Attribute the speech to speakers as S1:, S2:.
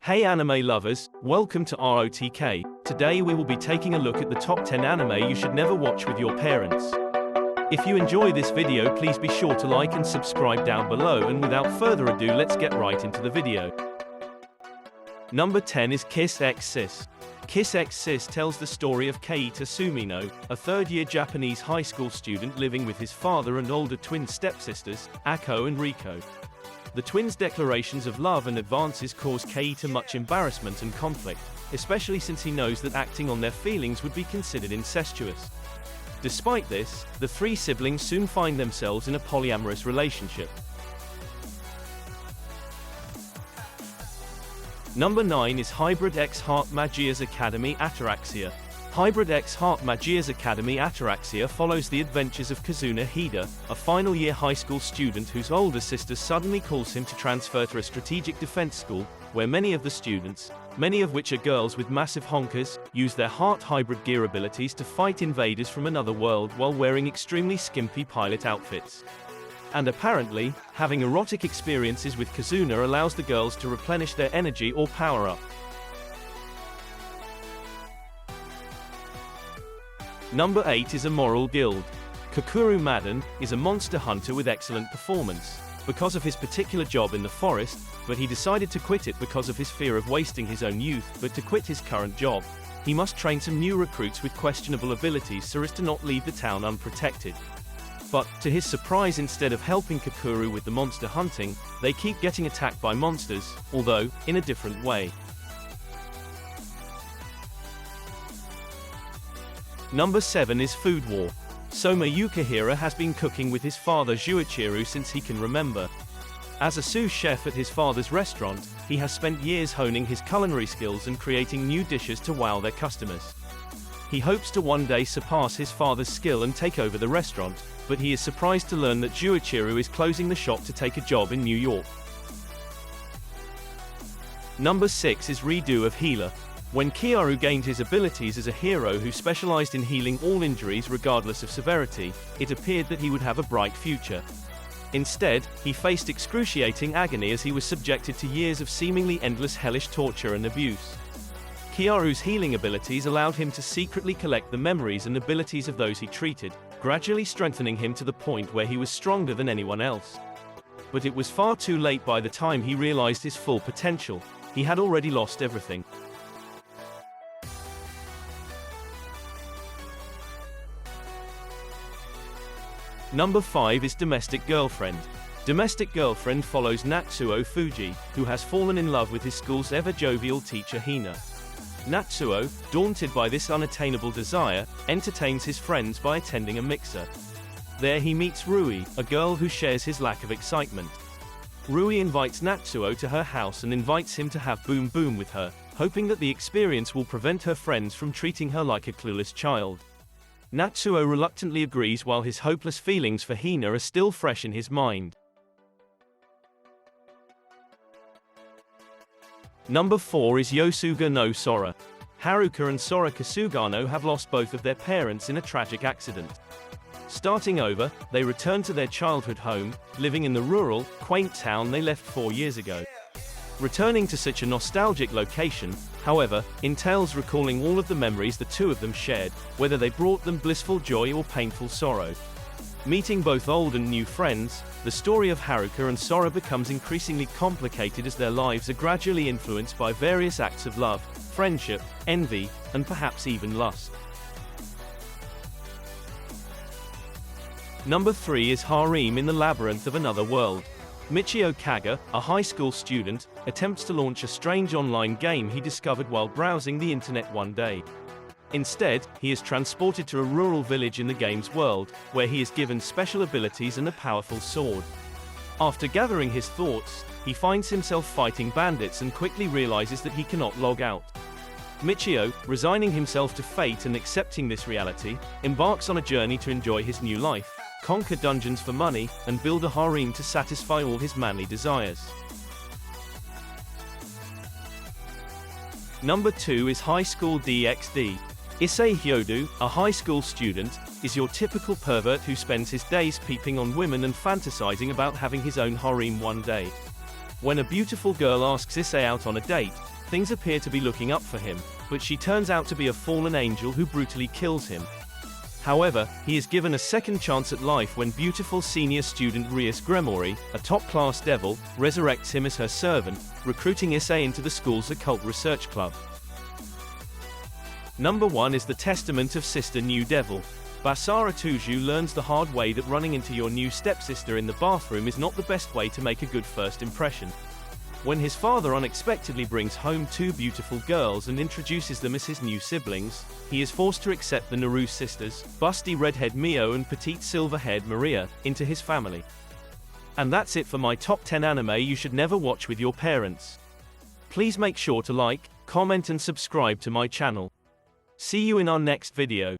S1: Hey anime lovers, welcome to ROTK. Today we will be taking a look at the top 10 anime you should never watch with your parents. If you enjoy this video, please be sure to like and subscribe down below, and without further ado, let's get right into the video. Number 10 is Kiss X Sis. Kiss X Sis tells the story of Keita Sumino, a third-year Japanese high school student living with his father and older twin stepsisters, Ako and Riko. The twins' declarations of love and advances cause Keita much embarrassment and conflict, especially since he knows that acting on their feelings would be considered incestuous. Despite this, the three siblings soon find themselves in a polyamorous relationship. Number 9 is Hybrid X Heart Magias Academy Ataraxia. Hybrid X Heart Magias Academy Ataraxia follows the adventures of Kazuna Hida, a final-year high school student whose older sister suddenly calls him to transfer to a strategic defense school, where many of the students, many of which are girls with massive honkers, use their heart hybrid gear abilities to fight invaders from another world while wearing extremely skimpy pilot outfits. And apparently, having erotic experiences with Kazuna allows the girls to replenish their energy or power up. Number 8 is Immoral Guild. Kokoro Madan is a monster hunter with excellent performance because of his particular job in the forest, but he decided to quit it because of his fear of wasting his own youth. But to quit his current job, he must train some new recruits with questionable abilities so as to not leave the town unprotected. But, to his surprise, instead of helping Kokoro with the monster hunting, they keep getting attacked by monsters, although in a different way. Number 7 is Food War. Soma Yukihira has been cooking with his father Juichiru since he can remember. As a sous chef at his father's restaurant, he has spent years honing his culinary skills and creating new dishes to wow their customers. He hopes to one day surpass his father's skill and take over the restaurant, but he is surprised to learn that Juichiru is closing the shop to take a job in New York. Number 6 is Redo of Healer. When Kiaru gained his abilities as a hero who specialized in healing all injuries regardless of severity, it appeared that he would have a bright future. Instead, he faced excruciating agony as he was subjected to years of seemingly endless hellish torture and abuse. Kiaru's healing abilities allowed him to secretly collect the memories and abilities of those he treated, gradually strengthening him to the point where he was stronger than anyone else. But it was far too late by the time he realized his full potential. He had already lost everything. Number 5 is Domestic Girlfriend. Domestic Girlfriend follows Natsuo Fuji, who has fallen in love with his school's ever-jovial teacher Hina. Natsuo, daunted by this unattainable desire, entertains his friends by attending a mixer. There he meets Rui, a girl who shares his lack of excitement. Rui invites Natsuo to her house and invites him to have boom boom with her, hoping that the experience will prevent her friends from treating her like a clueless child. Natsuo reluctantly agrees while his hopeless feelings for Hina are still fresh in his mind. Number 4 is Yosuga no Sora. Haruka and Sora Kasugano have lost both of their parents in a tragic accident. Starting over, they return to their childhood home, living in the rural, quaint town they left 4 years ago. Returning to such a nostalgic location, however, entails recalling all of the memories the two of them shared, whether they brought them blissful joy or painful sorrow. Meeting both old and new friends, the story of Haruka and Sora becomes increasingly complicated as their lives are gradually influenced by various acts of love, friendship, envy, and perhaps even lust. Number 3 is Harem in the Labyrinth of Another World. Michio Kaga, a high school student, attempts to launch a strange online game he discovered while browsing the internet one day. Instead, he is transported to a rural village in the game's world, where he is given special abilities and a powerful sword. After gathering his thoughts, he finds himself fighting bandits and quickly realizes that he cannot log out. Michio, resigning himself to fate and accepting this reality, embarks on a journey to enjoy his new life, conquer dungeons for money, and build a harem to satisfy all his manly desires. Number 2 is High School DxD. Issei Hyodu, a high school student, is your typical pervert who spends his days peeping on women and fantasizing about having his own harem one day. When a beautiful girl asks Issei out on a date, Things appear to be looking up for him, but she turns out to be a fallen angel who brutally kills him. However, he is given a second chance at life when beautiful senior student Rias Gremory, a top-class devil, resurrects him as her servant, recruiting Issei into the school's occult research club. Number 1 is the testament of Sister New Devil. Basara Tuju learns the hard way that running into your new stepsister in the bathroom is not the best way to make a good first impression. When his father unexpectedly brings home two beautiful girls and introduces them as his new siblings, he is forced to accept the Naru sisters, busty redhead Mio and petite silver-haired Maria, into his family. And that's it for my top 10 anime you should never watch with your parents. Please make sure to like, comment and subscribe to my channel. See you in our next video.